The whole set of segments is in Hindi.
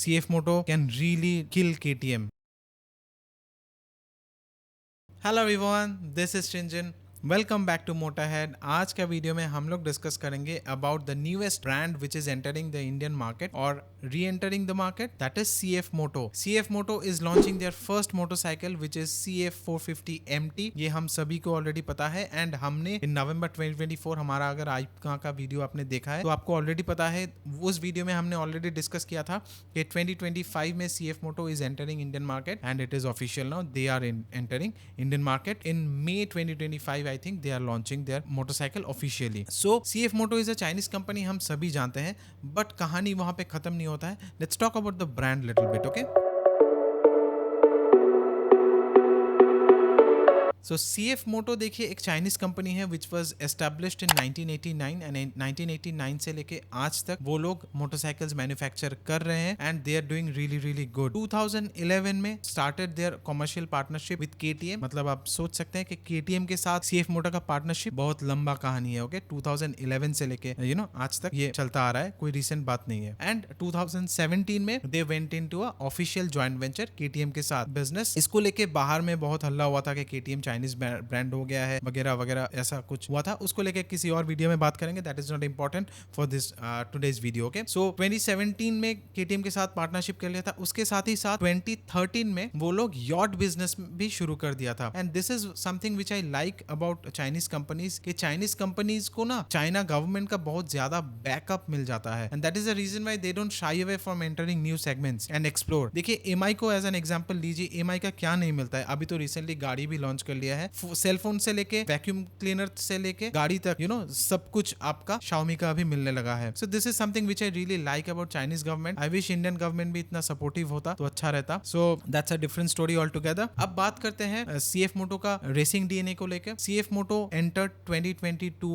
CF Moto can really kill KTM. Hello everyone, this is Chinjan. Welcome back to Motorhead. आज का वीडियो में हम लोग डिस्कस करेंगे about the newest brand which is entering the Indian market और reentering the market, that is CF Moto. CF Moto is launching their first motorcycle which is CF 450 MT. ये हम सभी को ऑलरेडी पता है एंड हमने इन नवंबर 2024 हमारा अगर आइका का वीडियो आपने देखा है तो आपको ऑलरेडी पता है। उस वीडियो में हमने ऑलरेडी डिस्कस किया था कि 2025 में CF Moto is entering Indian market and it is official now. They are entering Indian market in May 2025. I think they are launching their motorcycle officially. So CF Moto is a Chinese company, हम सभी जानते हैं, बट कहानी वहां पे खत्म नहीं होता है. Let's talk about the brand little bit, okay? So CF Moto देखिए एक चाइनीज कंपनी है which was established in 1989 and 1989 से लेके आज तक वो लोग मोटरसाइकिल्स मैन्युफैक्चर कर रहे हैं and they are doing really really good. 2011 में started their commercial partnership with KTM. मतलब आप सोच सकते हैं कि KTM के साथ CF Moto का पार्टनरशिप बहुत लंबा कहानी है. ओके 2011 से लेके आज तक ये चलता आ रहा है, कोई रिसेंट बात नहीं है. एंड 2017 में they went into a official joint venture KTM के साथ बिजनेस. इसको लेके बाहर में बहुत हल्ला हुआ था कि KTM चाइनीज ब्रांड हो गया है वगैरह वगैरह, ऐसा कुछ हुआ था. उसको लेके किसी और वीडियो में बात करेंगे. That is not important for this today's video. Okay so 2017 में KTM के साथ पार्टनरशिप कर लिया था. उसके साथ ही साथ 2013 में वो लोग यॉट बिजनेस भी शुरू कर दिया था. And this is something which I like about Chinese companies कि चाइनीज कंपनीज को ना चाइना गवर्नमेंट का बहुत ज्यादा बैकअप मिल जाता है and that is the reason why they don't shy away from entering new segments and explore. देखिए MI को एज एन एग्जांपल लीजिए. MI का क्या नहीं मिलता है. अभी तो रिसेंटली गाड़ी भी लॉन्च कर लिया है. सेल फोन से लेके वैक्यूम क्लीनर से लेके गाड़ी तक सब कुछ आपका Xiaomi का भी मिलने लगा है. So this is something which I really like about Chinese government. I wish Indian government भी इतना सपोर्टिव होता तो अच्छा रहता. So that's a different story all together. अब बात करते हैं CF Moto का रेसिंग DNA को लेकर. CF Moto entered 2022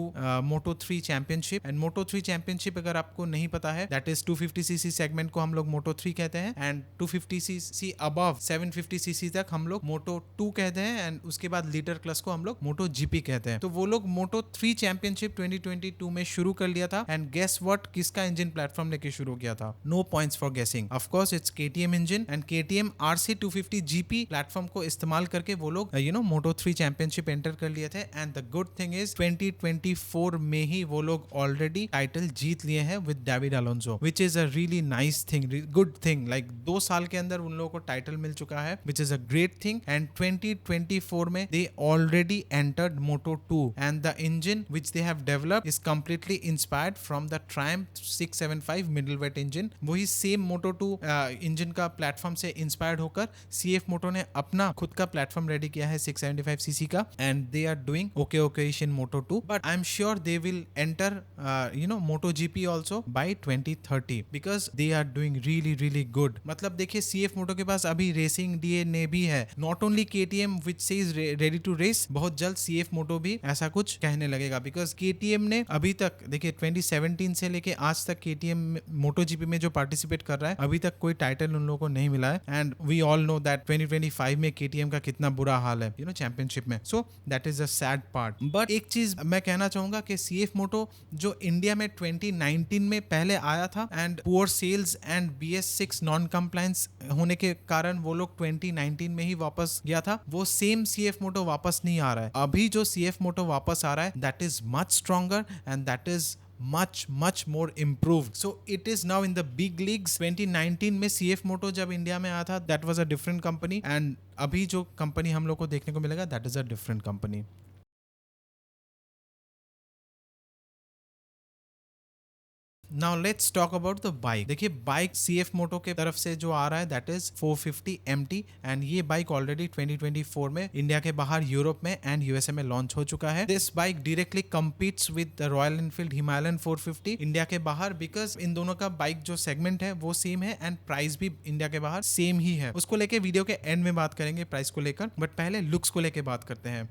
Moto3 championship and Moto3 championship अगर आपको नहीं पता है दैट इज 250cc सेगमेंट को हम लोग Moto3 कहते हैं एंड 250cc अबव 750cc तक हम लोग Moto2 कहते हैं एंड उसके बाद लीडर क्लास को हम लोग MotoGP कहते हैं. तो वो लोग Moto3 चैंपियनशिप 2022 में शुरू कर लिया था एंड गेस व्हाट, किसका इंजन प्लेटफॉर्म लेके शुरू किया था? No points for guessing. Of course it's KTM engine and KTM RC250GP platform को इस्तेमाल करके वो लोग Moto3 चैंपियनशिप एंटर कर लिए थे. And the good thing is 2024 में ही वो लोग ऑलरेडी टाइटल जीत लिए हैं with David Alonso, which is a really nice thing, good thing. Like 2 साल के अंदर उन लोगों को टाइटल मिल चुका है, which is a great thing. And 2024 में दे already entered Moto2 and the engine which they have developed is completely inspired from the Triumph 675 middleweight engine. वही सेम Moto2 इंजन का प्लेटफॉर्म से इंस्पायर्ड होकर CF Moto ने अपना खुद का प्लेटफॉर्म रेडी किया है 675cc का and they are doing okay in Moto2, but I am sure they will enter MotoGP also by 2030 because they are doing really really good. मतलब देखिए CF Moto के पास अभी रेसिंग DNA भी है. Not only KTM which says ready to race, बहुत जल्द CF Moto भी ऐसा कुछ कहने लगेगा बिकॉज KTM ने अभी तक देखिए 2017 से लेके आज तक KTM MotoGP में जो पार्टिसिपेट कर रहा है अभी तक कोई टाइटल उन लोगों को नहीं मिला है. And we all know that 2025 में KTM का कितना बुरा हाल है चैंपियनशिप में. So that is a sad part. But एक चीज मैं कहना चाहूंगा कि CF Moto जो इंडिया में 2019 में पहले आया था and poor sales and BS6 non compliance होने के कारण वो लोग 2019 में ही वापस गया था. वो सेम CF Moto वापस नहीं आ रहा है. अभी जो CF Moto वापस आ रहा है that is much stronger and that is much more improved. So it is now in the big leagues. 2019 में CF Moto जब इंडिया में आया था that was a different company and अभी जो कंपनी हम लोग को देखने को मिलेगा that is a different company. Now let's talk about the bike. देखिए बाइक CF Moto के तरफ से जो आ रहा है दैट इज 450 MT एंड ये बाइक ऑलरेडी 2024 में इंडिया के बाहर यूरोप में एंड USA में लॉन्च हो चुका है. This bike directly competes with the royal Enfield Himalayan 450 India के बाहर बिकॉज इन दोनों का बाइक जो सेगमेंट है वो सेम है एंड प्राइस भी इंडिया के बाहर सेम ही है. उसको लेके वीडियो के एंड में बात करेंगे प्राइस को लेकर, बट पहले लुक्स को लेके बात करते हैं.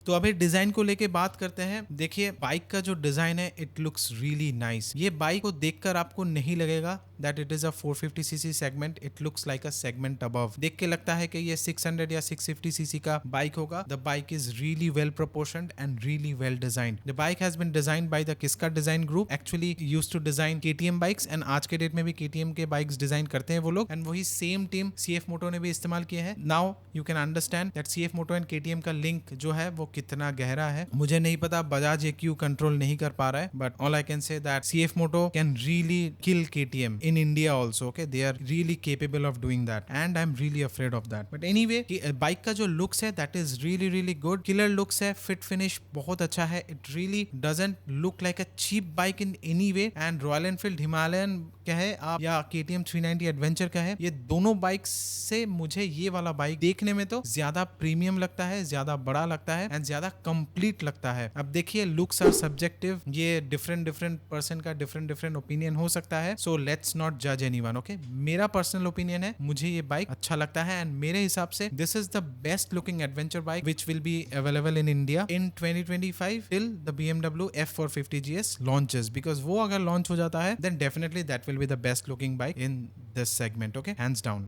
तो अभी डिजाइन को लेके बात करते हैं. देखिए बाइक का जो डिजाइन है इट लुक्स रियली नाइस. ये बाइक को देखकर आपको नहीं लगेगा that it is a 450cc segment, it looks like a segment above. देख के लगता है कि ये 600 या 650cc का बाइक होगा. The bike is really well proportioned and really well designed. The bike has been designed by the Kiska Design Group, actually used to design KTM bikes, and आज के डेट में भी KTM के बाइक्स डिजाइन करते हैं वो लोग, and वही सेम टीम CF Moto ने भी इस्तेमाल किया है. Now you can understand that CF Moto and KTM का लिंक जो है वो कितना गहरा है. मुझे नहीं पता बजाज ये क्यों कंट्रोल नहीं कर पा रहा है, but all I can say that CF Moto can really kill KTM in India also. Okay, they are really capable of doing that, and I'm really afraid of that. But anyway, bike का जो लुक्स है that is really really good. Killer looks है, fit finish बहुत अच्छा है. It really doesn't look like a cheap bike in any way. And Royal Enfield Himalayan कहे आप या KTM 390 एडवेंचर का है, ये दोनों बाइक से मुझे ये वाला बाइक देखने में तो ज्यादा प्रीमियम लगता है, ज्यादा बड़ा लगता है एंड ज्यादा कंप्लीट लगता है. अब देखिए, लुक्स आर सब्जेक्टिव, ये डिफरेंट पर्सन का डिफरेंट ओपिनियन हो सकता है. सो लेट्स नॉट जज एनीवन. ओके, मेरा पर्सनल ओपिनियन है, मुझे ये बाइक अच्छा लगता है एंड मेरे हिसाब से this is the best looking adventure bike which will be available in India in 2025 till the BMW F450 GS launches, because वो अगर लॉन्च हो जाता है then definitely that will be the best looking bike in this segment. Okay, hands down.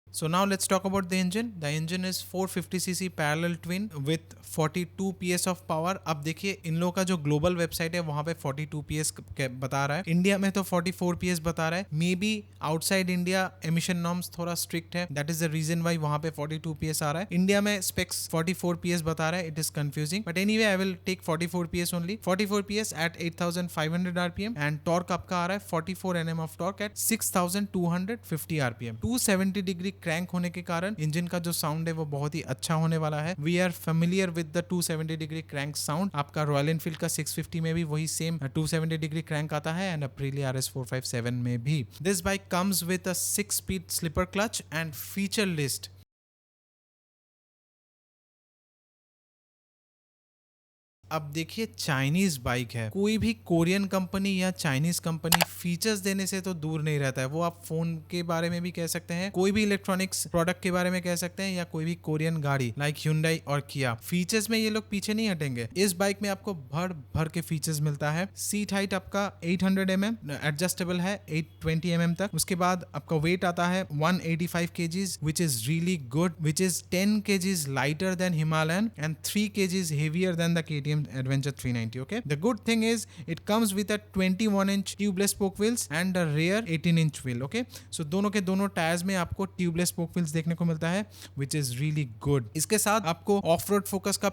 So now let's talk about the engine. The engine is 450cc parallel twin with 42 PS of power. अब देखिए, इन लोगों का जो ग्लोबल वेबसाइट है वहां पे 42 PS बता रहा है, इंडिया में तो 44 PS बता रहा है. May be outside India emission norms थोड़ा स्ट्रिक्ट है, that is the reason why वहां पे 42 PS आ रहा है. इंडिया में स्पेक्स 44 PS बता रहा है. It is confusing, but anyway I will take 44 PS only. 44 PS at 8500 RPM and torque आपका आ रहा है 44 Nm of torque at 6250 RPM. 270 degree crank होने के कारण इंजन का जो साउंड है वो बहुत ही अच्छा होने वाला है. We are familiar with the 270 degree crank sound. आपका रॉयल एनफील्ड का 650 में भी वही सेम 270 डिग्री क्रैंक आता है एंड अप्रिलिया RS457 में भी. This bike comes with a 6 speed slipper clutch and feature list. अब देखिए, चाइनीज बाइक है, कोई भी कोरियन कंपनी या चाइनीज कंपनी फीचर्स देने से तो दूर नहीं रहता है. वो आप फोन के बारे में भी कह सकते हैं, कोई भी इलेक्ट्रॉनिक्स प्रोडक्ट के बारे में कह सकते हैं, या कोई भी कोरियन गाड़ी लाइक Hyundai और Kia. फीचर्स में ये लोग पीछे नहीं हटेंगे. इस बाइक में आपको भर भर के फीचर्स मिलता है. सीट हाइट आपका 800 mm एडजस्टेबल है 820 mm तक. उसके बाद आपका वेट आता है 185 kgs which is really good, which is 10 kgs lighter than Himalayan and 3 kgs heavier than the KTM Adventure 390. Okay, the good thing is it comes with a 21-inch tubeless spoke wheels and a rear 18-inch wheel. Okay, so दोनों के दोनों टायर्स में आपको tubeless spoke wheels देखने को मिलता है which is really good. इसके साथ आपको ऑफ-रोड फोकस का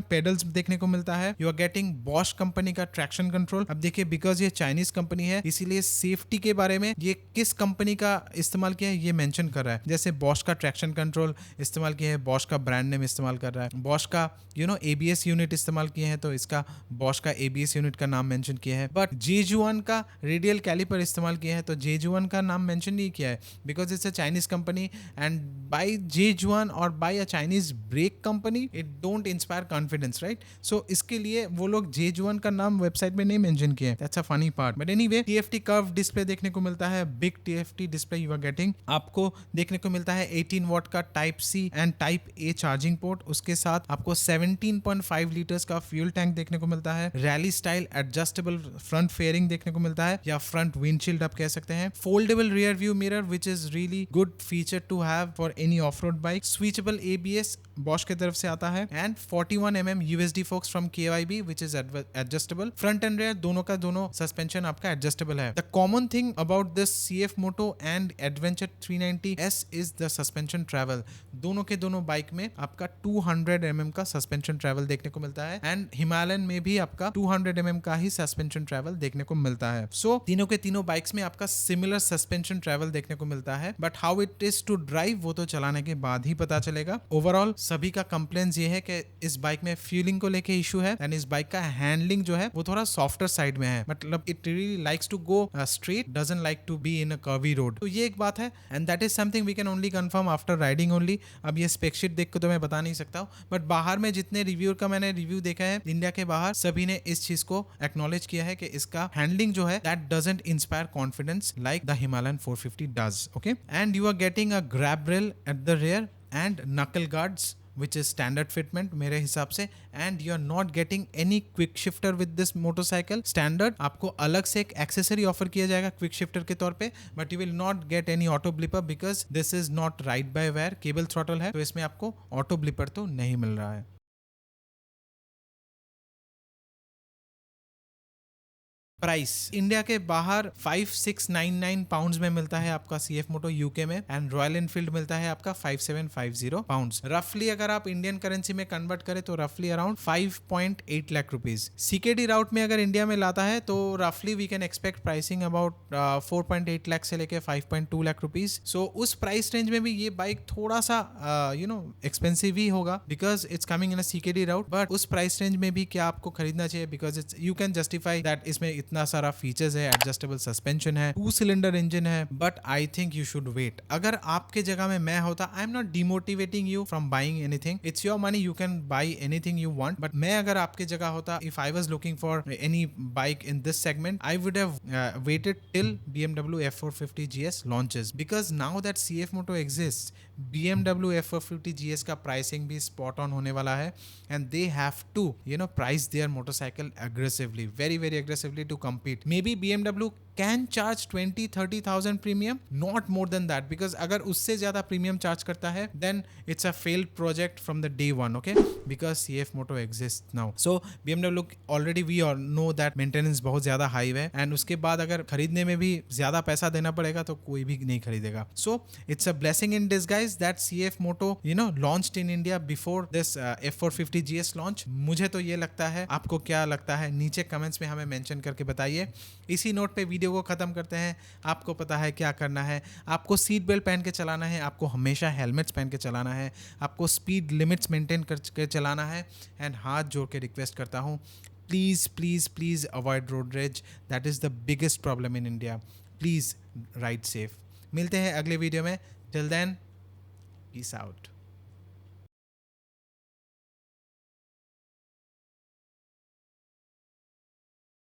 पेडल्स देखने को मिलता है. You are getting Bosch company का ट्रैक्शन कंट्रोल. अब देखिए, बिकॉज ये चाइनीज कंपनी है इसीलिए सेफ्टी के बारे में ये किस कंपनी का इस्तेमाल किया है ये मेंशन कर रहा है. जैसे Bosch का ट्रैक्शन कंट्रोल इस्तेमाल किया है, Bosch का ब्रांड नेम इस्तेमाल कर रहा है, Bosch का ABS यूनिट इस्तेमाल किया है तो इसका Bosch का ABS यूनिट का नाम मेंशन किया है. बट Jejuan का रेडियल कैलिपर इस्तेमाल किया है तो Jejuan का नाम मेंशन नहीं किया है because it's a Chinese company and by Jejuan और by a Chinese brake company it don't inspire confidence, right. So इसके लिए वो लोग Jejuan का नाम वेबसाइट में नहीं मेंशन किया है. That's a funny part. But anyway, TFT curve display देखने को मिलता है. Big TFT display you are getting. आपको देखने को मिलता है 18 वॉट का type C and type A charging port. उसके साथ आपको 17.5 लीटर्स का फ्यूल टैंक देखने को मिलता है. Rally style adjustable front fairing देखने को मिलता है या फ्रंट विंडशील्ड आप कह सकते हैं. Foldable rear view mirror which is really good feature to have for any off road bike. Switchable ABS Bosch की तरफ से आता है and 41 mm USD forks from KYB which is adjustable. Front and rear दोनों का दोनों सस्पेंशन आपका एडजस्टेबल है. The common thing about this CF Moto and Adventure 390S is the suspension travel. दोनों के दोनों बाइक में आपका 200 mm का सस्पेंशन ट्रैवल देखने को मिलता है एंड हिमालयन में भी आपका 200 mm का ही सस्पेंशन ट्रैवल देखने को मिलता है. सो तीनों के तीनों बाइक्स में आपका सिमिलर सस्पेंशन ट्रैवल देखने को मिलता है. But how it is to drive वो तो चलाने के बाद ही पता चलेगा. ओवरऑल सभी का कंप्लेंट्स ये है कि इस बाइक में फ्यूलिंग को लेके इशू है एंड इस बाइक का हैंडलिंग जो है वो थोड़ा सॉफ्टर साइड में है. मतलब it really likes to go straight, doesn't like to be in a curvy road. तो ये एक बात है and that is something we can only confirm after riding only. अब ये स्पेक देख के तो मैं बता नहीं सकता हूँ, बट बाहर में जितने रिव्यूअर का मैंने रिव्यू देखा है इंडिया के बाहर, सभी ने इस चीज को एक्नॉलेज किया है कि इसका हैंडलिंग जो है that doesn't inspire confidence like the Himalayan 450 does. Okay, and you are getting a grab rail at the rear and knuckle guards which is standard fitment मेरे हिसाब से, and you are not getting any quick shifter with this motorcycle standard. आपको अलग से एक एक्सेसरी ऑफर किया जाएगा क्विक शिफ्टर के तौर पे, but you will not get any auto blipper because this is not ride by wire, cable throttle है, तो इसमें आपको ऑटो ब्लिपर तो नहीं मिल रहा है। प्राइस इंडिया के बाहर 5699 पाउंड्स में मिलता है आपका CF मोटो यूके में, एंड रॉयल एनफील्ड मिलता है आपका 5750 पाउंड्स। रफली अगर आप इंडियन करेंसी में कन्वर्ट करें तो रफली around 5.8 lakh rupees. CKD route में अगर इंडिया में लाता है तो रफली we can expect pricing about 4.8 lakh से लेके 5.2 लाख रुपीज। सो उस प्राइस रेंज में भी ये बाइक थोड़ा सा एक्सपेंसिव ही होगा because it's coming in a CKD route, but उस प्राइस रेंज में भी क्या आपको खरीदना चाहिए because it's you can justify that इसमें इतना सारा फीचर्स है, एडजस्टेबल सस्पेंशन है, 2 सिलेंडर इंजन है, but I think you should wait. अगर आपके जगह में मैं होता, I am not demotivating you from buying anything, it's your money, you can buy anything you want, but मैं अगर आपके जगह होता, if I was looking for any bike in this segment, I would have waited till BMW F450 GS launches, because now that CF Moto exists, BMW F450 GS का प्राइसिंग भी स्पॉट ऑन होने वाला है, and they have to price their motorcycle aggressively, very very aggressively to compete. Maybe BMW can charge 20-30,000 premium, not more than that, because अगर उससे ज़्यादा प्रीमियम चार्ज करता है then it's a failed project from the day one, okay, because CF Moto exists now. So BMW already we all know that maintenance बहुत ज़्यादा हाई है, and उसके बाद अगर खरीदने में भी ज़्यादा पैसा देना पड़ेगा तो कोई भी नहीं खरीदेगा. So it's a blessing in disguise that CF Moto launched in India before this F450 GS launch. मुझे तो ये लगता है, आपको क्या लगता है नीचे कमेंट्स में हमें मेंशन करके बताइए. इसी नोट पे वीडियो को ख़त्म करते हैं. आपको पता है क्या करना है, आपको सीट बेल्ट पहन के चलाना है, आपको हमेशा हेलमेट्स पहन के चलाना है, आपको स्पीड लिमिट्स मेंटेन करके चलाना है, एंड हाथ जोड़ के रिक्वेस्ट करता हूँ, please please please avoid road rage. That is the biggest problem in India. Please ride safe. मिलते हैं अगले वीडियो में. Till then, peace out.